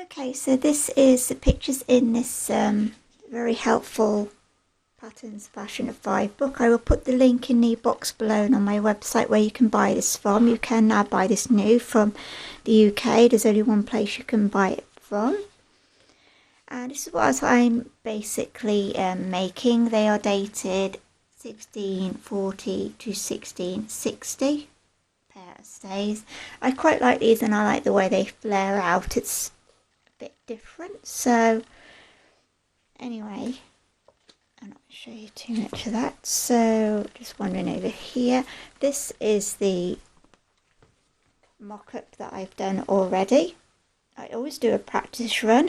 Okay, so this is the pictures in this very helpful Patterns Fashion of 5 book. I will put the link in the box below and on my website where you can buy this from. You can now buy this new from the UK. There's only one place you can buy it from. And this is what I'm basically making. They are dated 1640 to 1660. Pair of stays. I quite like these and I like the way they flare out. It's a bit different. So anyway, I'm not going to show you too much of that. So just wandering over here. This is the mock-up that I've done already. I always do a practice run.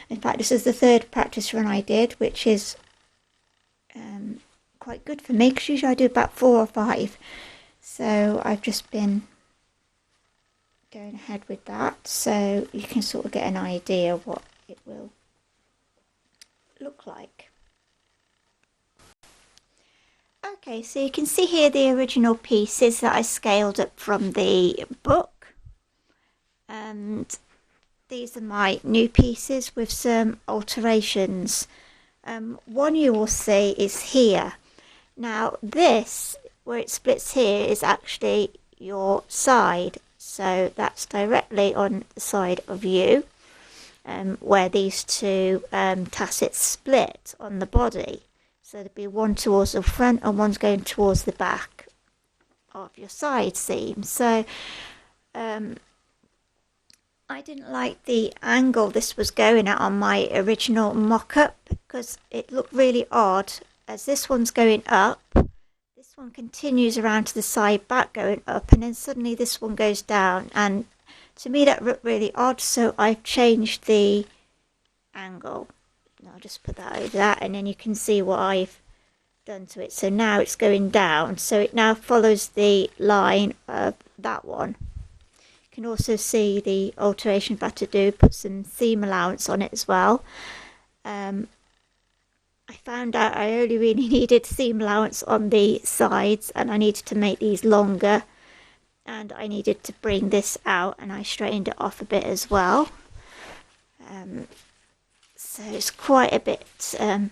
In fact, this is the third practice run I did, which is quite good for me because usually I do about 4 or 5. So I've just been going ahead with that, so you can sort of get an idea what it will look like. Okay, so you can see here the original pieces that I scaled up from the book, and these are my new pieces with some alterations. One you will see is here. Now this, where it splits here, is actually your side, so that's directly on the side of you, where these two tassets split on the body. So there'll be one towards the front and one's going towards the back of your side seam. So I didn't like the angle this was going at on my original mock-up because it looked really odd. As this one's going up, this one continues around to the side back going up, and then suddenly this one goes down, and to me that looked really odd, so I've changed the angle. I'll just put that over that, and then you can see what I've done to it. So now it's going down, so it now follows the line of that one. You can also see the alterations I've had to do, put some seam allowance on it as well. I found out I only really needed seam allowance on the sides, and I needed to make these longer, and I needed to bring this out, and I straightened it off a bit as well. So it's quite a bit of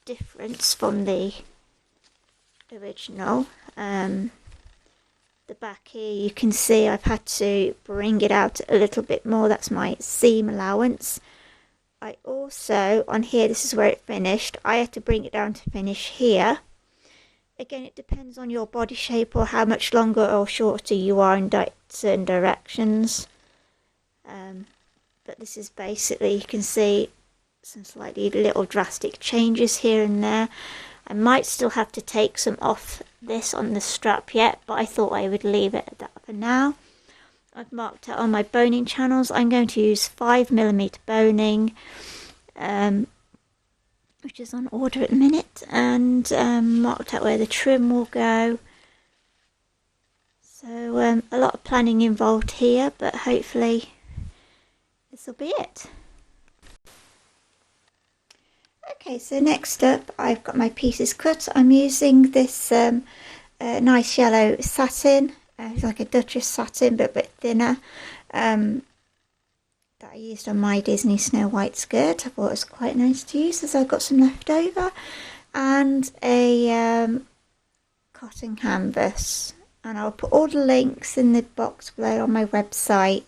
difference from the original. The back here you can see I've had to bring it out a little bit more. That's my seam allowance. I also, on here, this is where it finished, I had to bring it down to finish here. Again, it depends on your body shape or how much longer or shorter you are in certain directions. But this is basically, you can see some slightly little drastic changes here and there. I might still have to take some off this on the strap yet, but I thought I would leave it at that for now. I've marked out on my boning channels. I'm going to use 5mm boning, which is on order at the minute, and marked out where the trim will go. So a lot of planning involved here, but hopefully this will be it. Okay, so next up I've got my pieces cut. I'm using this nice yellow satin. It's like a Duchess satin, but a bit thinner, that I used on my Disney Snow White skirt. I thought it was quite nice to use as I've got some left over, and a cotton canvas. And I'll put all the links in the box below on my website,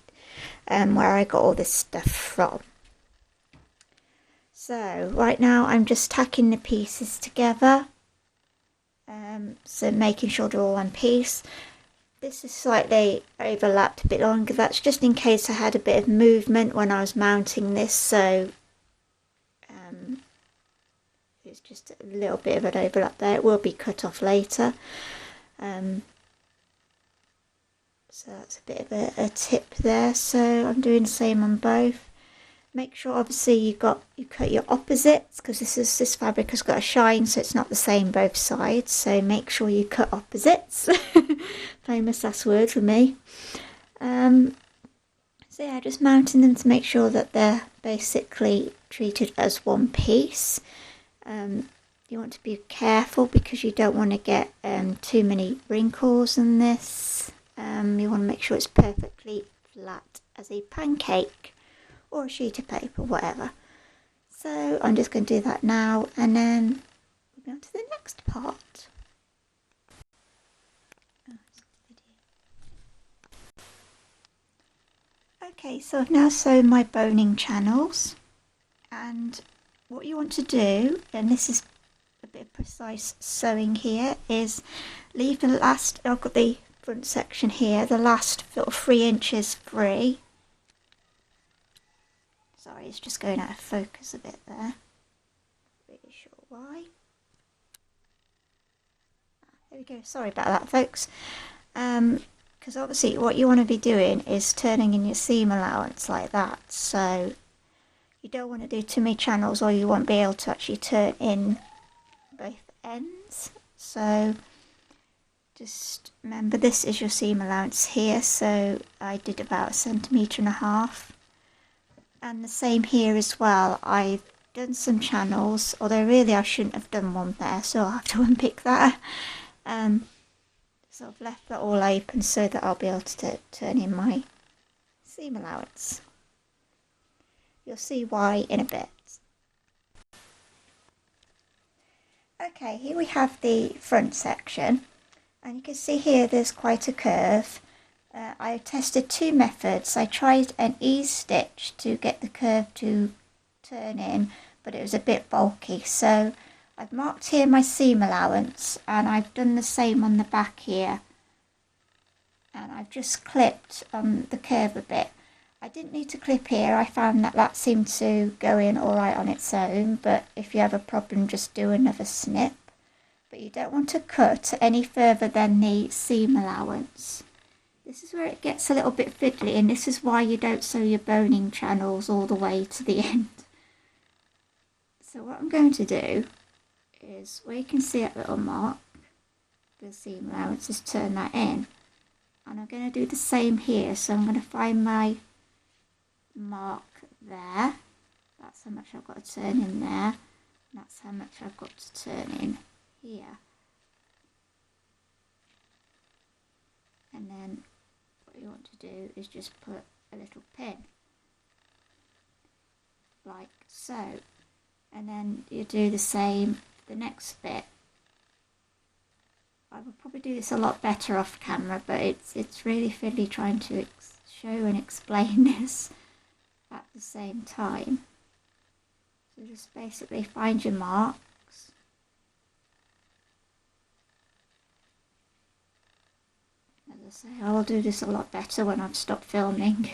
where I got all this stuff from. So right now I'm just tacking the pieces together, so making sure they're all one piece. This is slightly overlapped a bit longer. That's just in case I had a bit of movement when I was mounting this, so it's just a little bit of an overlap there. It will be cut off later. So that's a bit of a tip there. So I'm doing the same on both. Make sure obviously you cut your opposites, because this fabric has got a shine, so it's not the same both sides. So make sure you cut opposites. Famous last word for me. So yeah, just mounting them to make sure that they're basically treated as one piece. You want to be careful because you don't want to get too many wrinkles in this. You want to make sure it's perfectly flat as a pancake or a sheet of paper, whatever. So I'm just going to do that now, and then we'll go on to the next part. Okay, so I've now sewn my boning channels, and what you want to do, and this is a bit of precise sewing here, is leave the last, I've got the front section here, the last little 3 inches free. Sorry, it's just going out of focus a bit there. Really sure why. There we go, sorry about that, folks. Because obviously what you want to be doing is turning in your seam allowance like that, so you don't want to do too many channels or you won't be able to actually turn in both ends. So just remember, this is your seam allowance here, so I did about 1.5 centimetres, and the same here as well. I've done some channels, although really I shouldn't have done one there, so I'll have to unpick that. So I've left that all open so that I'll be able to turn in my seam allowance. You'll see why in a bit. Okay, here we have the front section, and you can see here there's quite a curve. I tested 2 methods. I tried an ease stitch to get the curve to turn in, but it was a bit bulky, so I've marked here my seam allowance, and I've done the same on the back here, and I've just clipped the curve a bit. I didn't need to clip here. I found that seemed to go in alright on its own, but if you have a problem, just do another snip. But you don't want to cut any further than the seam allowance. This is where it gets a little bit fiddly, and this is why you don't sew your boning channels all the way to the end. So what I'm going to do is, where you can see that little mark, the seam allowance, is turn that in. And I'm going to do the same here, so I'm going to find my mark there. That's how much I've got to turn in there. And that's how much I've got to turn in here. And then what you want to do is just put a little pin, like so. And then you do the same the next bit. I will probably do this a lot better off camera, but it's really fiddly trying to show and explain this at the same time. So just basically find your marks. As I say, I will do this a lot better when I've stopped filming.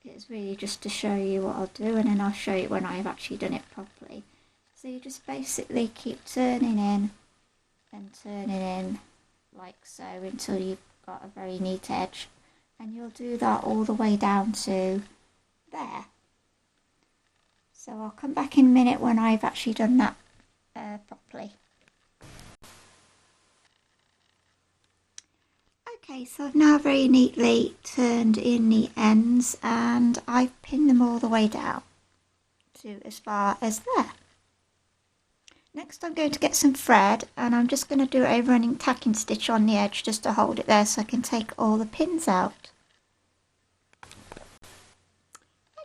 It's really just to show you what I'll do, and then I'll show you when I've actually done it properly. So you just basically keep turning in and turning in like so until you've got a very neat edge, and you'll do that all the way down to there. So I'll come back in a minute when I've actually done that properly. Okay, so I've now very neatly turned in the ends, and I've pinned them all the way down to as far as there. Next I'm going to get some thread, and I'm just going to do a running tacking stitch on the edge just to hold it there so I can take all the pins out.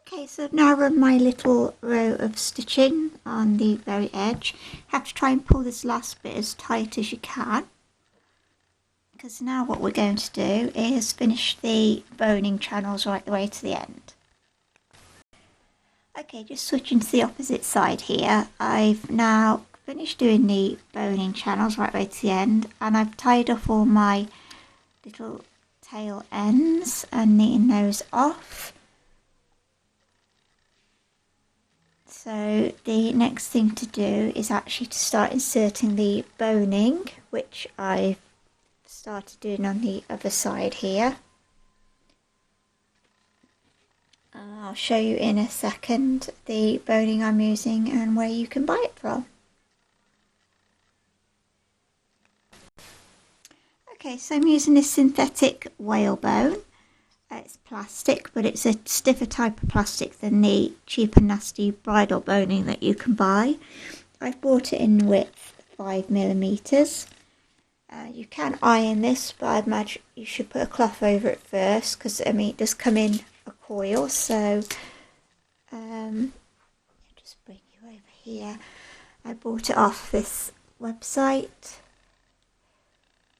Okay, so I've now run my little row of stitching on the very edge. Have to try and pull this last bit as tight as you can, because now what we're going to do is finish the boning channels right the way to the end. Okay, just switching to the opposite side here. I've now finished doing the boning channels right way to the end, and I've tied off all my little tail ends and neaten those off. So the next thing to do is actually to start inserting the boning, which I've started doing on the other side here. I'll show you in a second the boning I'm using and where you can buy it from. Okay, so I'm using this synthetic whalebone. It's plastic, but it's a stiffer type of plastic than the cheap and nasty bridal boning that you can buy. I've bought it in width 5mm. You can iron this, but I imagine you should put a cloth over it first, because I mean it does come in a coil. So I'll just bring you over here. I bought it off this website,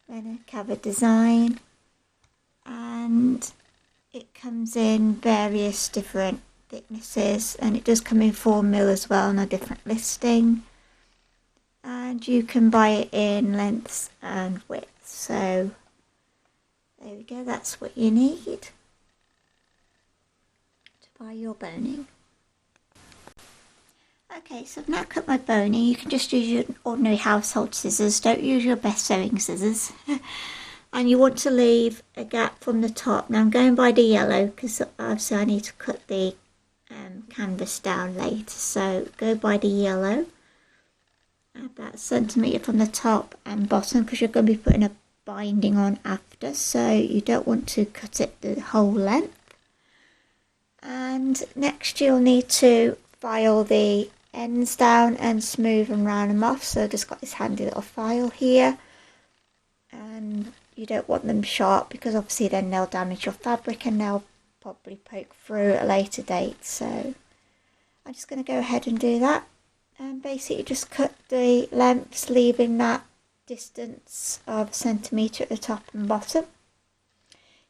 Menacava Design, and it comes in various different thicknesses, and it does come in 4mm as well on a different listing. And you can buy it in lengths and widths. So there we go, that's what you need to buy your boning. Okay, so I've now cut my boning. You can just use your ordinary household scissors, don't use your best sewing scissors. And you want to leave a gap from the top. Now I'm going by the yellow because obviously I need to cut the canvas down later, so go by the yellow. About a centimetre from the top and bottom, because you're going to be putting a binding on after, so you don't want to cut it the whole length. And next you'll need to file the ends down and smooth and round them off. So I've just got this handy little file here, and you don't want them sharp because obviously then they'll damage your fabric and they'll probably poke through at a later date. So I'm just going to go ahead and do that. And basically just cut the lengths, leaving that distance of a centimetre at the top and bottom.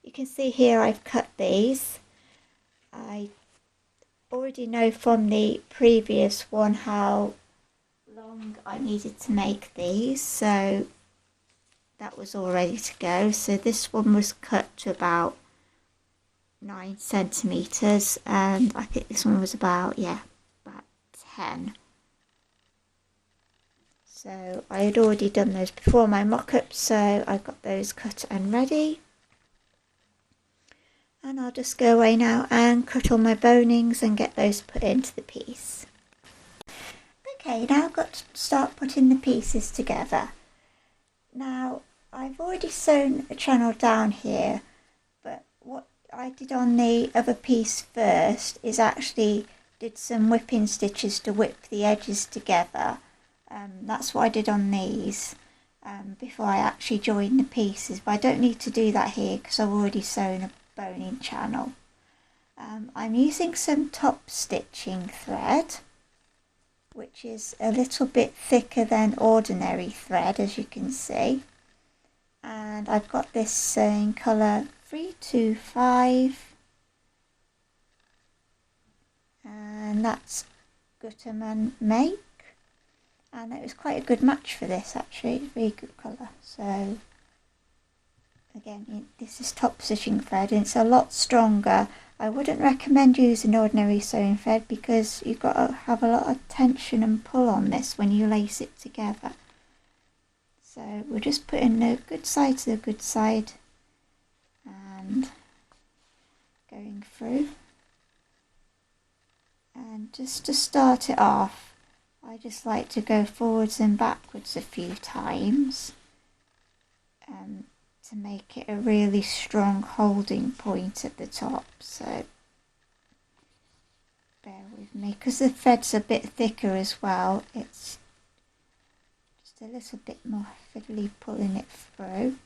You can see here I've cut these. I already know from the previous one how long I needed to make these, so that was all ready to go. So this one was cut to about 9 centimetres, and I think this one was about 10. So I had already done those before my mock-up, so I got those cut and ready. And I'll just go away now and cut all my bonings and get those put into the piece. Okay, now I've got to start putting the pieces together. Now I've already sewn a channel down here, but what I did on the other piece first is actually did some whipping stitches to whip the edges together. That's what I did on these before I actually joined the pieces, but I don't need to do that here because I've already sewn a boning channel. I'm using some top stitching thread, which is a little bit thicker than ordinary thread, as you can see, and I've got this in colour 325, and that's Gutermann Make. And it was quite a good match for this actually, it's a really good colour. So again, this is top stitching thread and it's a lot stronger. I wouldn't recommend using ordinary sewing thread because you've got to have a lot of tension and pull on this when you lace it together. So we're just putting the good side to the good side and going through. And just to start it off, I just like to go forwards and backwards a few times to make it a really strong holding point at the top. So bear with me, because the thread's a bit thicker as well, it's just a little bit more fiddly pulling it through.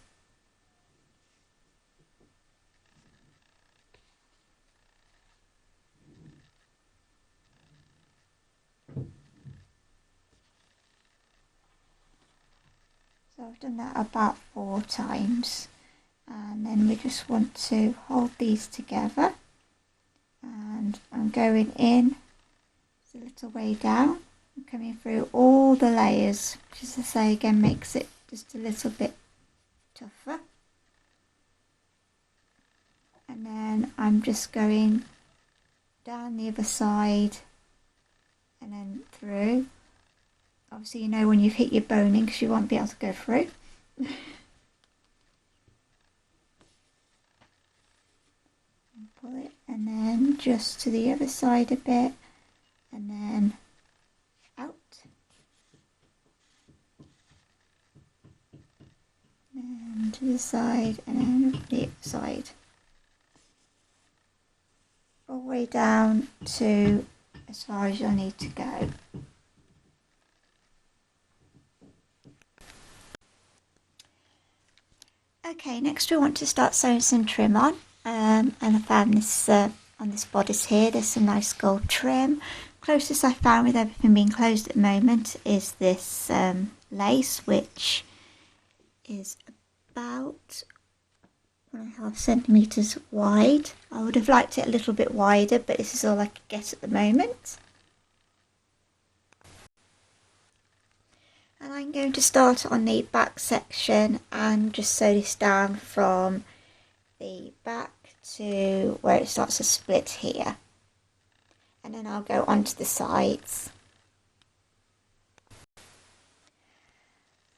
So I've done that about 4 times, and then we just want to hold these together, and I'm going in a little way down and coming through all the layers, which, as I say again, makes it just a little bit tougher. And then I'm just going down the other side and then through. Obviously you know when you've hit your boning because you won't be able to go through. And pull it, and then just to the other side a bit, and then out. And to the side, and then the other side. All the way down to as far as you'll need to go. Okay, next we want to start sewing some trim on, and I found this on this bodice here. There's some nice gold trim. Closest I found with everything being closed at the moment is this lace, which is about 1.5 centimeters wide. I would have liked it a little bit wider, but this is all I could get at the moment. And I'm going to start on the back section and just sew this down from the back to where it starts to split here. And then I'll go onto the sides.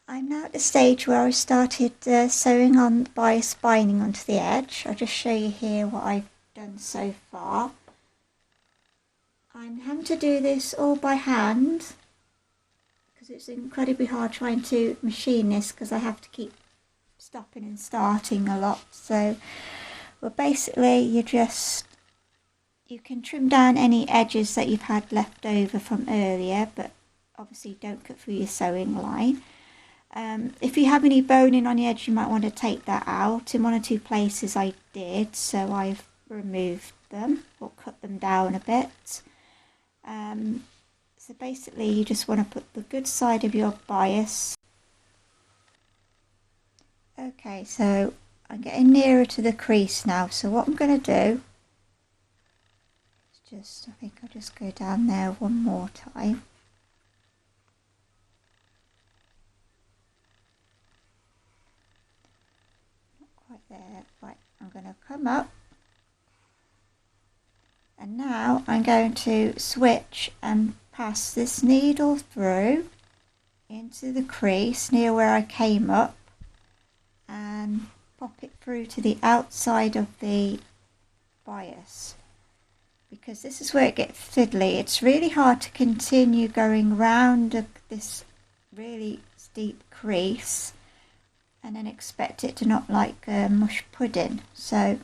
I'm now at the stage where I started sewing on bias binding onto the edge. I'll just show you here what I've done so far. I'm having to do this all by hand because it's incredibly hard trying to machine this because I have to keep stopping and starting a lot. So, well, basically you can trim down any edges that you've had left over from earlier, but obviously don't cut through your sewing line. If you have any boning on the edge, you might want to take that out. In one or two places I did, so I've removed them or cut them down a bit. So basically you just want to put the good side of your bias. Okay, so I'm getting nearer to the crease now, so what I'm going to do is I think I'll just go down there one more time. Not quite there. Right, I'm going to come up. And now I'm going to switch and pass this needle through into the crease near where I came up and pop it through to the outside of the bias, because this is where it gets fiddly. It's really hard to continue going round this really steep crease and then expect it to not like mush pudding. So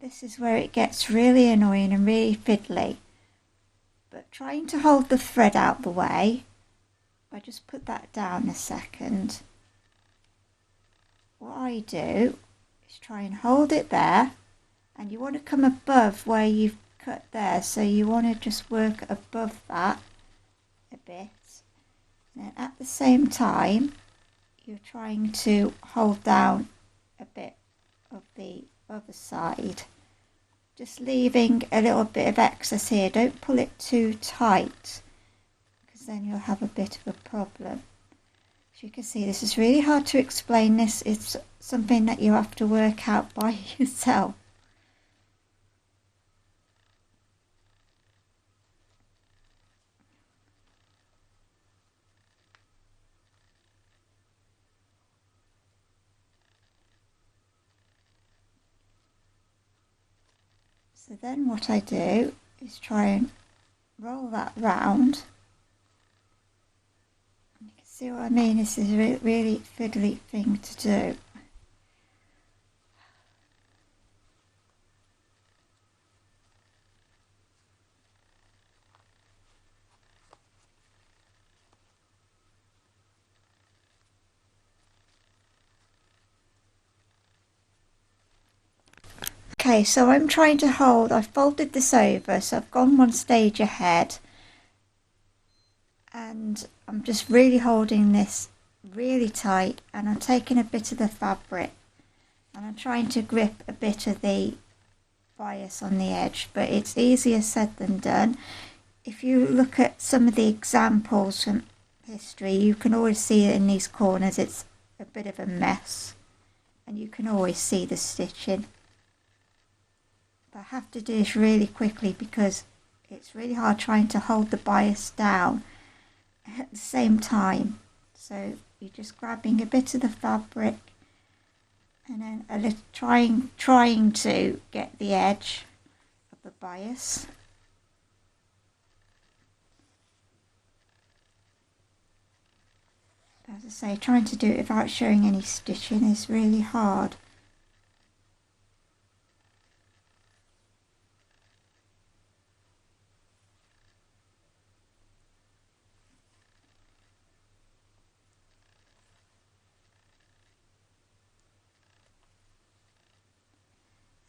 this is where it gets really annoying and really fiddly. But trying to hold the thread out the way, I just put that down a second. What I do is try and hold it there, and you want to come above where you've cut there, so you want to just work above that a bit. And then at the same time, you're trying to hold down a bit of the other side, just leaving a little bit of excess here. Don't pull it too tight because then you'll have a bit of a problem. As you can see, this is really hard to explain. This is something that you have to work out by yourself. So then what I do is try and roll that round. And you can see what I mean. This is a really fiddly thing to do. Okay, so I'm trying to hold, I've folded this over, so I've gone one stage ahead, and I'm just really holding this really tight, and I'm taking a bit of the fabric and I'm trying to grip a bit of the bias on the edge, but it's easier said than done. If you look at some of the examples from history, you can always see that in these corners it's a bit of a mess, and you can always see the stitching. But I have to do this really quickly because it's really hard trying to hold the bias down at the same time. So you're just grabbing a bit of the fabric and then a little trying to get the edge of the bias. But as I say, trying to do it without showing any stitching is really hard.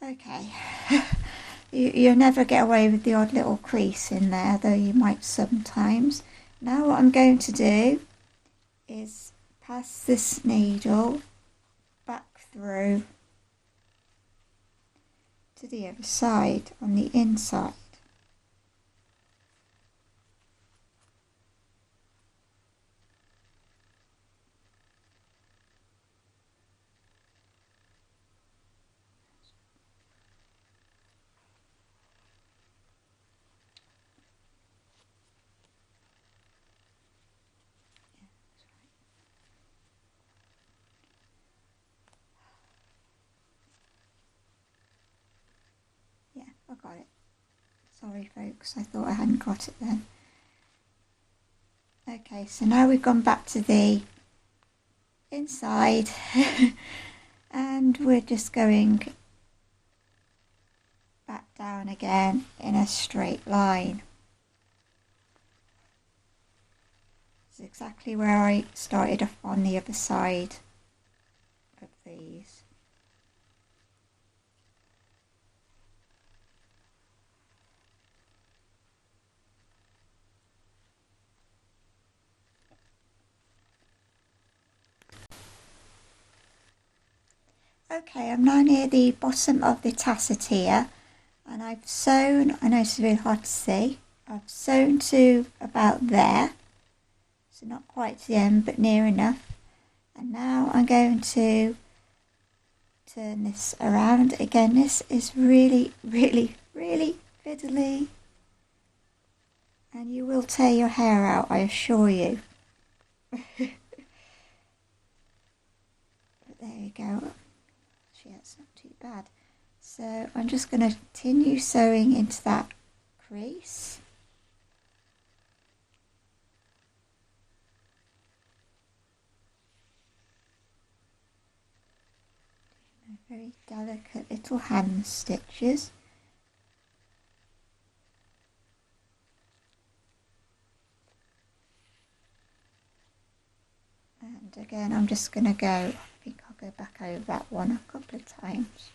Okay. You'll never get away with the odd little crease in there, though you might sometimes. Now what I'm going to do is pass this needle back through to the other side on the inside. Yeah, I got it. Sorry folks, I thought I hadn't got it then. Okay, so now we've gone back to the inside and we're just going back down again in a straight line. It's exactly where I started off on the other side of these. Okay, I'm now near the bottom of the tasset here, and I've sewn, I know it's really hard to see, I've sewn to about there, so not quite to the end but near enough. And now I'm going to turn this around. Again, this is really, really, really fiddly, and you will tear your hair out, I assure you. But there you go. It's not too bad. So I'm just going to continue sewing into that crease. Very delicate little hand stitches. And again, I'm just going to go, I think I'll go back over that one a couple of times.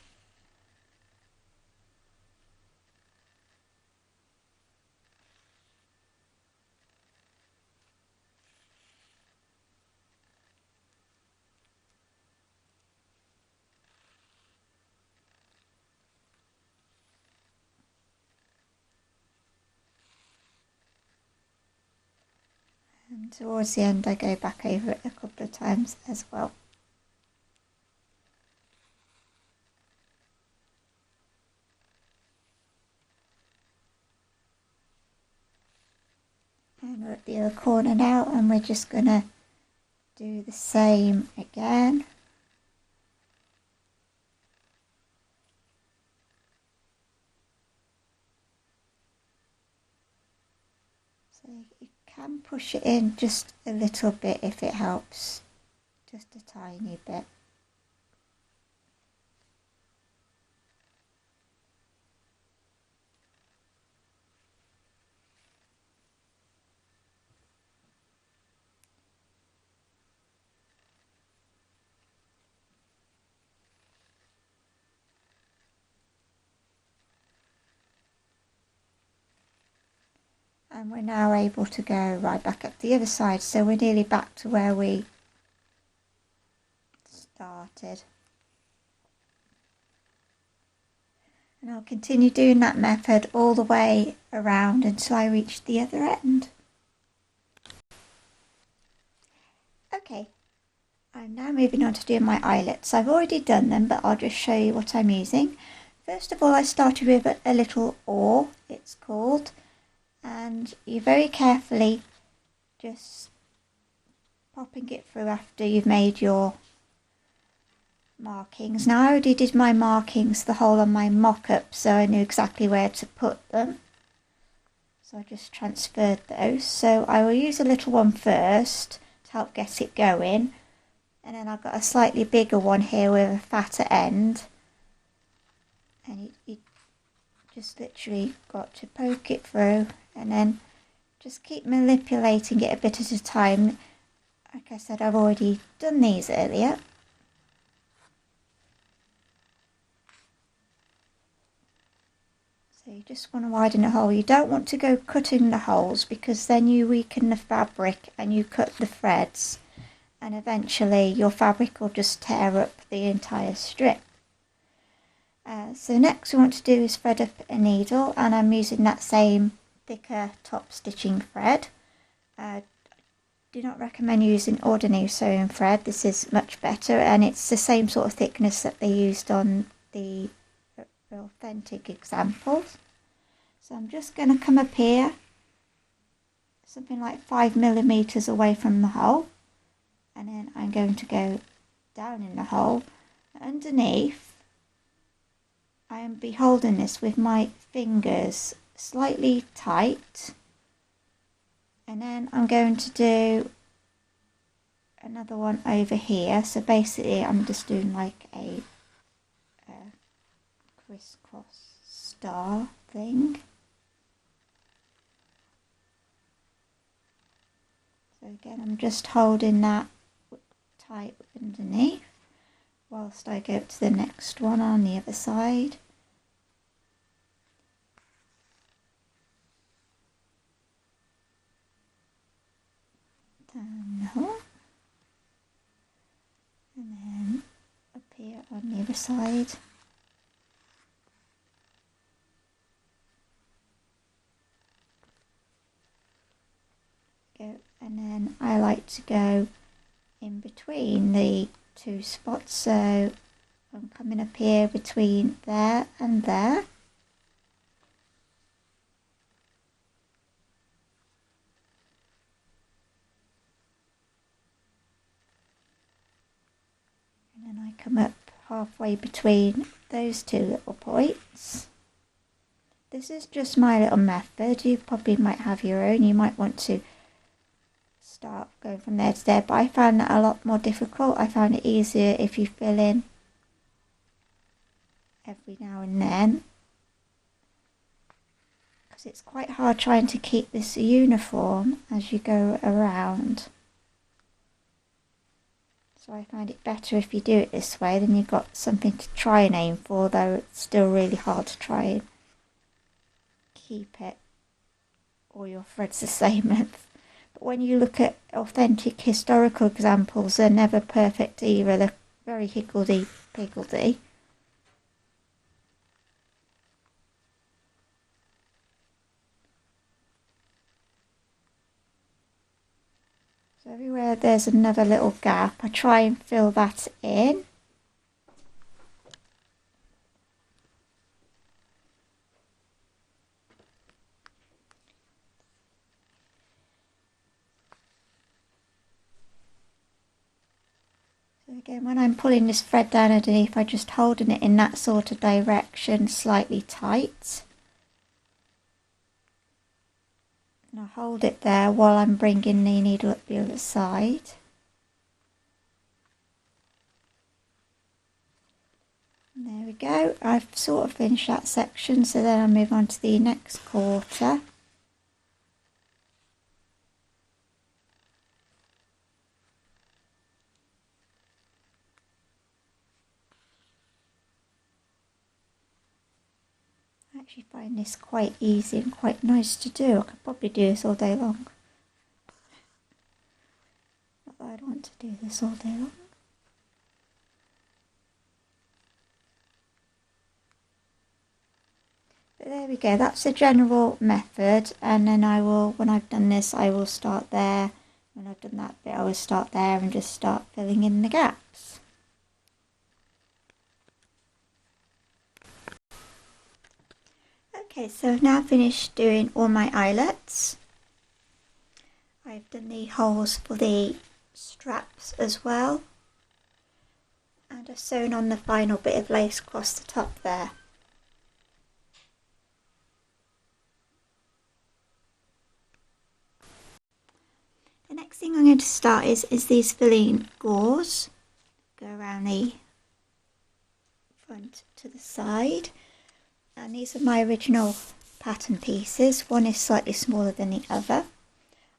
And towards the end, I go back over it a couple of times as well. And we're at the other corner now, and we're just going to do the same again. So you can push it in just a little bit if it helps, just a tiny bit. And we're now able to go right back up the other side, so we're nearly back to where we started. And I'll continue doing that method all the way around until I reach the other end. Okay, I'm now moving on to doing my eyelets. I've already done them, but I'll just show you what I'm using. First of all, I started with a little oar, it's called, and you very carefully just popping it through after you've made your markings. Now I already did my markings the whole on my mock-up, so I knew exactly where to put them. So I just transferred those. So I will use a little one first to help get it going. And then I've got a slightly bigger one here with a fatter end. And you just literally got to poke it through and then just keep manipulating it a bit at a time. Like I said, I've already done these earlier. So you just want to widen the hole. You don't want to go cutting the holes because then you weaken the fabric and you cut the threads, and eventually your fabric will just tear up the entire strip. So next we want to do is thread up a needle, and I'm using that same thicker top stitching thread. Do not recommend using ordinary sewing thread. This is much better, and it's the same sort of thickness that they used on the authentic examples. So I'm just going to come up here, something like 5mm away from the hole, and then I'm going to go down in the hole. Underneath, I am be holding this with my fingers slightly tight, and then I'm going to do another one over here. So basically I'm just doing like a crisscross star thing. So again, I'm just holding that tight underneath whilst I go to the next one on the other side. Down the hole, and then up here on the other side. Go, and then I like to go in between the two spots, so I'm coming up here between there and there. And then I come up halfway between those two little points. This is just my little method. You probably might have your own. You might want to start going from there to there, but I found that a lot more difficult. I found it easier if you fill in every now and then, because it's quite hard trying to keep this uniform as you go around. So I find it better if you do it this way, then you've got something to try and aim for, though it's still really hard to try and keep it all your threads the same length. But when you look at authentic historical examples, they're never perfect either. They're very higgledy-piggledy. So everywhere there's another little gap, I try and fill that in. So again, when I'm pulling this thread down underneath, I'm just holding it in that sort of direction, slightly tight. And I'll hold it there while I'm bringing the needle up the other side. And there we go. I've sort of finished that section, so then I'll move on to the next quarter. I actually find this quite easy and quite nice to do. I could probably do this all day long. Not that I'd want to do this all day long. But there we go, that's the general method, and then I will, when I've done this, I will start there. When I've done that bit, I will start there and just start filling in the gaps. Okay, so I've now finished doing all my eyelets. I've done the holes for the straps as well, and I've sewn on the final bit of lace across the top there. The next thing I'm going to start is these filling gauze. Go around the front to the side. And these are my original pattern pieces. One is slightly smaller than the other.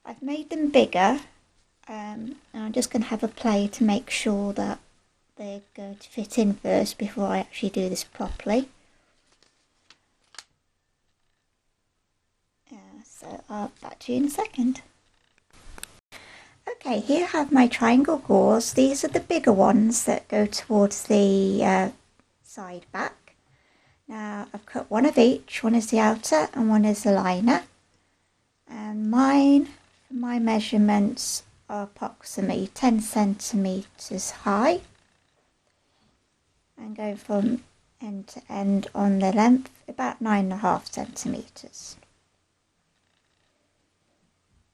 I've made them bigger, and I'm just going to have a play to make sure that they're going to fit in first before I actually do this properly. So I'll back to you in a second. Okay, here I have my triangle gauze. These are the bigger ones that go towards the side back. Now I've cut one of each. One is the outer and one is the liner. And mine, for my measurements, are approximately 10 centimetres high. And going from end to end on the length, about 9.5 centimetres.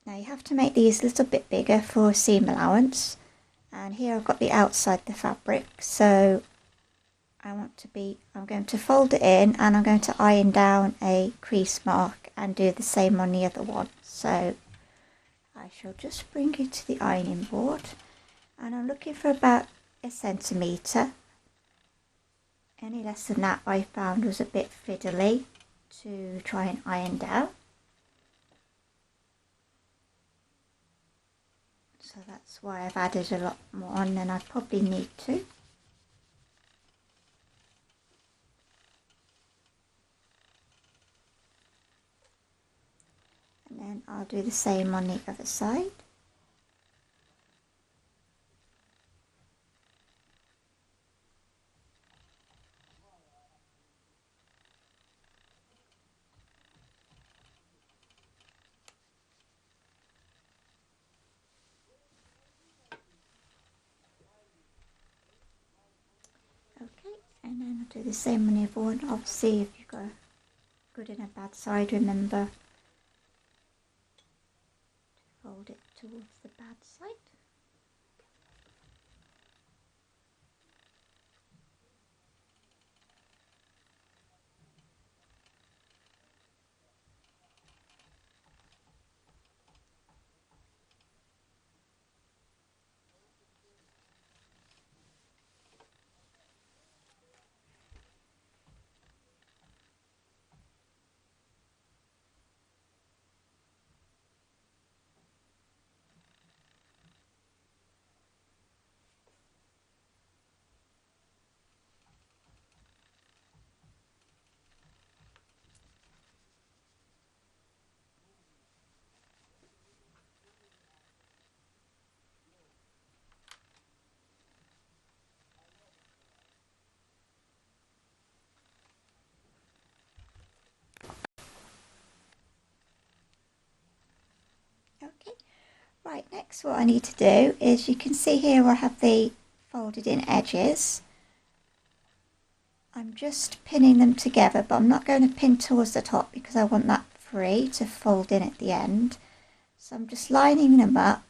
Now you have to make these a little bit bigger for seam allowance. And here I've got the outside the fabric, so I'm going to fold it in and I'm going to iron down a crease mark and do the same on the other one. So I shall just bring it to the ironing board and I'm looking for about 1 centimetre. Any less than that I found was a bit fiddly to try and iron down. So that's why I've added a lot more on than I probably need to. And then I'll do the same on the other side. Okay, and then I'll do the same on the other one. Obviously, if you've got a good and a bad side, remember to fold it towards the bad side. Okay, right, next what I need to do is, you can see here I have the folded in edges. I'm just pinning them together, but I'm not going to pin towards the top because I want that free to fold in at the end. So I'm just lining them up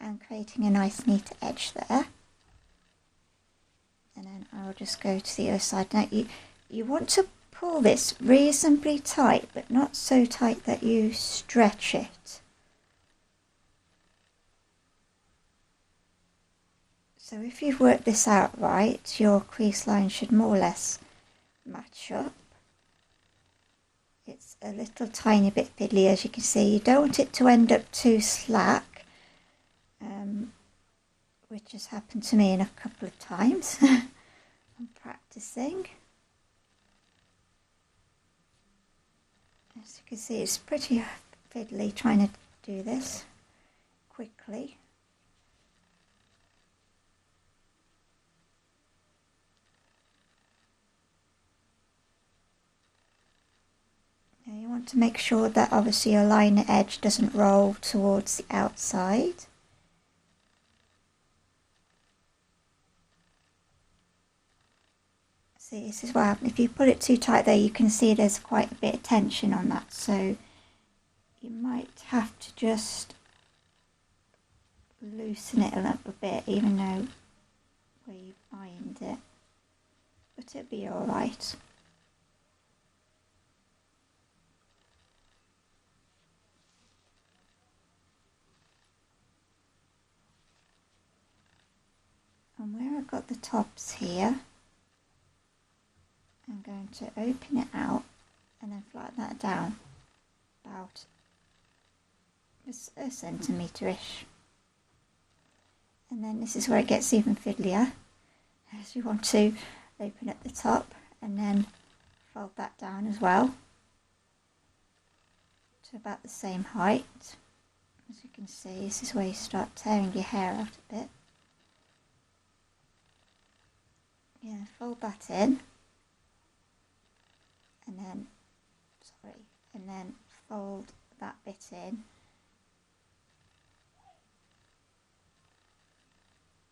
and creating a nice neat edge there. And then I'll just go to the other side. Now you want to pull this reasonably tight, but not so tight that you stretch it. So if you've worked this out right, your crease line should more or less match up. It's a little tiny bit fiddly, as you can see. You don't want it to end up too slack, which has happened to me in a couple of times. I'm practicing. As you can see, it's pretty fiddly trying to do this quickly. Now you want to make sure that obviously your liner edge doesn't roll towards the outside. See, this is what happens. If you pull it too tight there, you can see there's quite a bit of tension on that, so you might have to just loosen it a little bit, even though where you ironed it, but it'll be alright. And where I've got the tops here, I'm going to open it out and then flatten that down about a centimetre-ish. And then this is where it gets even fiddlier, as you want to open at the top and then fold that down as well to about the same height. As you can see, this is where you start tearing your hair out a bit. Yeah, fold that in, and then fold that bit in.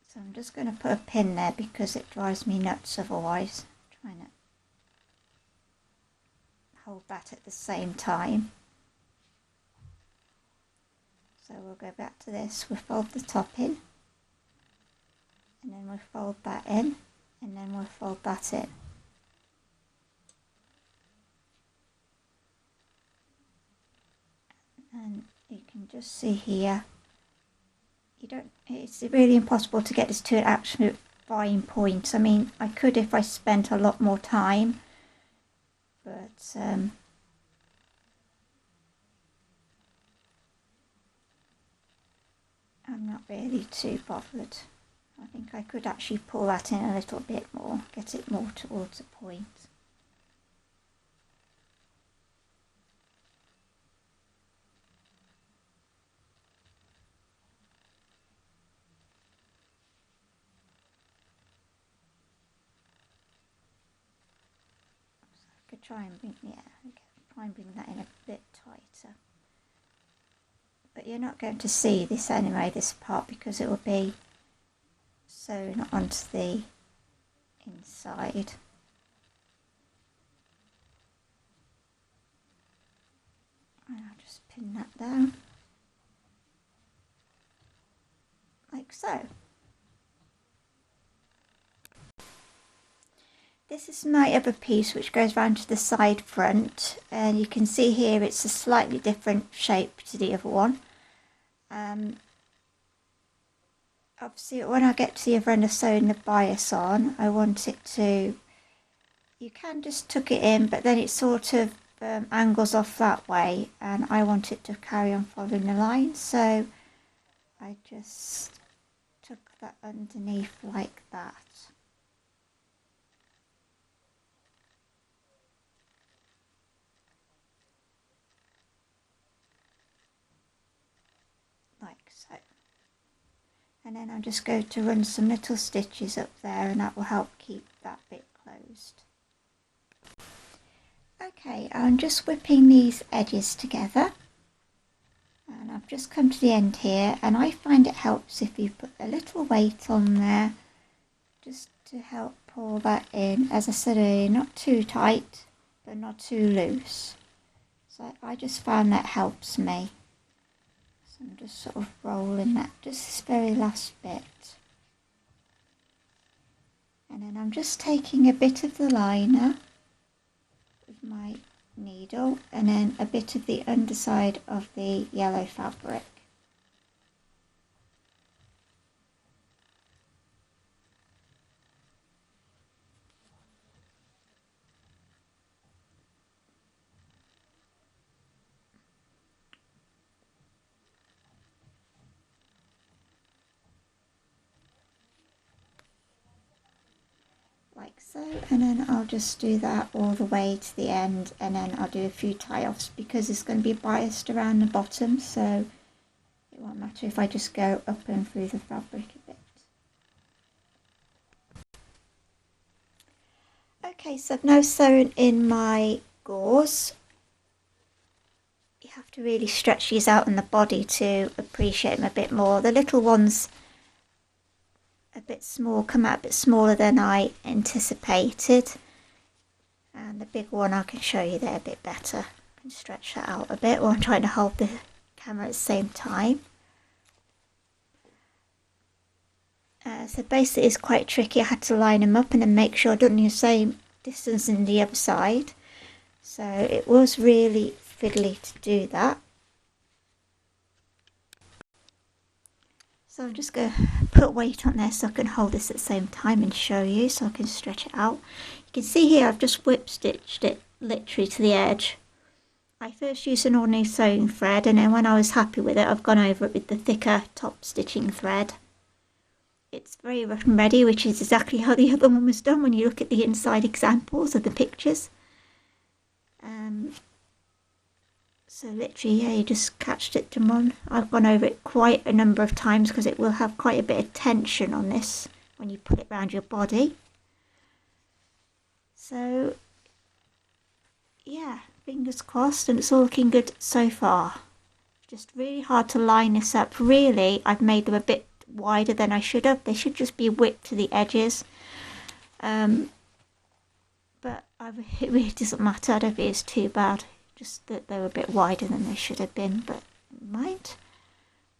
So I'm just going to put a pin there because it drives me nuts otherwise, trying to hold that at the same time. So we'll go back to this, we'll fold the top in, and then we'll fold that in, and then we'll fold that in. And you can just see here, it's really impossible to get this to an absolute fine point. I mean, I could if I spent a lot more time, but I'm not really too bothered. I think I could actually pull that in a little bit more, get it more towards a point. Try and bring that in a bit tighter. But you're not going to see this anyway, this part, because it will be sewn onto the inside. And I'll just pin that down, like so. This is my other piece which goes round to the side front, and you can see here it's a slightly different shape to the other one. Obviously when I get to the other end of sewing the bias on, I want it to, you can just tuck it in, but then it sort of angles off that way, and I want it to carry on following the line, so I just tuck that underneath like that. Like so. And then I'm just going to run some little stitches up there, and that will help keep that bit closed. Okay, I'm just whipping these edges together, and I've just come to the end here, and I find it helps if you put a little weight on there just to help pull that in. As I said earlier, not too tight but not too loose, so I just found that helps me. So I'm just sort of rolling that, just this very last bit. And then I'm just taking a bit of the liner with my needle, and then a bit of the underside of the yellow fabric. Like so, and then I'll just do that all the way to the end, and then I'll do a few tie-offs because it's going to be biased around the bottom, so it won't matter if I just go up and through the fabric a bit. Okay, so I've now sewn in my gauze. You have to really stretch these out on the body to appreciate them a bit more. The little ones a bit small, come out a bit smaller than I anticipated, and the big one I can show you there a bit better. I can stretch that out a bit while I'm trying to hold the camera at the same time. So basically it's quite tricky. I had to line them up and then make sure I'd done the same distance in the other side, so it was really fiddly to do that. So I'm just going to put weight on there so I can hold this at the same time and show you, so I can stretch it out. You can see here I've just whip stitched it literally to the edge. I first used an ordinary sewing thread, and then when I was happy with it I've gone over it with the thicker top stitching thread. It's very rough and ready, which is exactly how the other one was done when you look at the inside examples of the pictures. So literally, yeah, you just catched it on. I've gone over it quite a number of times because it will have quite a bit of tension on this when you put it around your body. So yeah, fingers crossed, and it's all looking good so far. Just really hard to line this up. Really, I've made them a bit wider than I should have. They should just be whipped to the edges. But it really doesn't matter. I don't think it's too bad. Just that they were a bit wider than they should have been, but mind.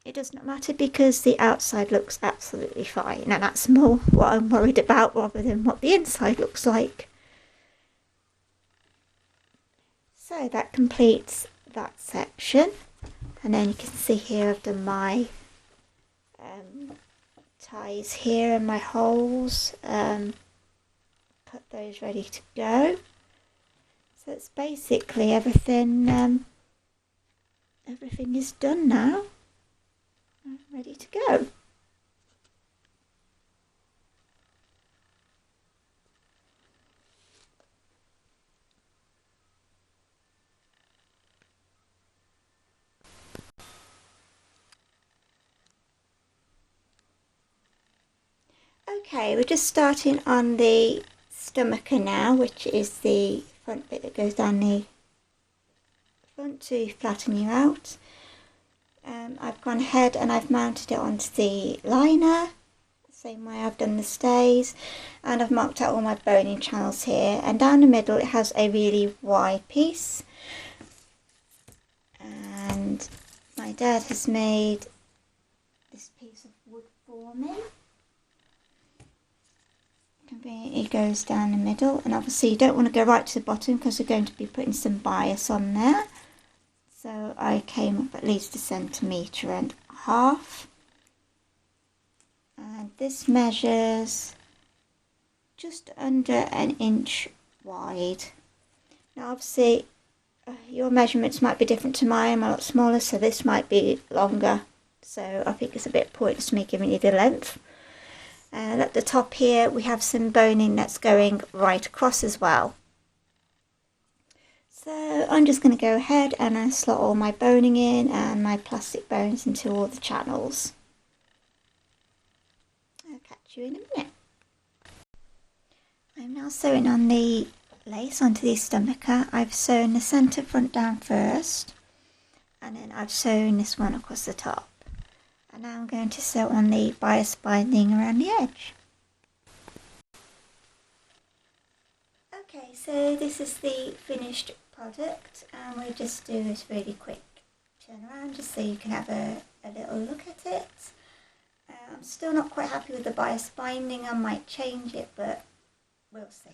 It does not matter because the outside looks absolutely fine, and that's more what I'm worried about rather than what the inside looks like. So that completes that section, and then you can see here I've done my ties here and my holes, put those ready to go. So it's basically everything is done now. I'm ready to go. Okay, we're just starting on the stomacher now, which is the front bit that goes down the front to flatten you out. I've gone ahead and I've mounted it onto the liner, the same way I've done the stays, and I've marked out all my boning channels here, and down the middle it has a really wide piece, and my dad has made this piece of wood for me. It goes down the middle, and obviously you don't want to go right to the bottom because we're going to be putting some bias on there. So I came up at least 1.5 centimeters, and this measures just under 1 inch wide. Now obviously your measurements might be different to mine. I'm a lot smaller, so this might be longer, so I think it's a bit pointless me giving you the length. And at the top here we have some boning that's going right across as well. So I'm just going to go ahead and I slot all my boning in and my plastic bones into all the channels. I'll catch you in a minute. I'm now sewing on the lace onto the stomacher. I've sewn the centre front down first, and then I've sewn this one across the top. And now I'm going to sew on the bias binding around the edge. Okay, so this is the finished product, and we just do this really quick turn around just so you can have a little look at it. I'm still not quite happy with the bias binding. I might change it, but we'll see.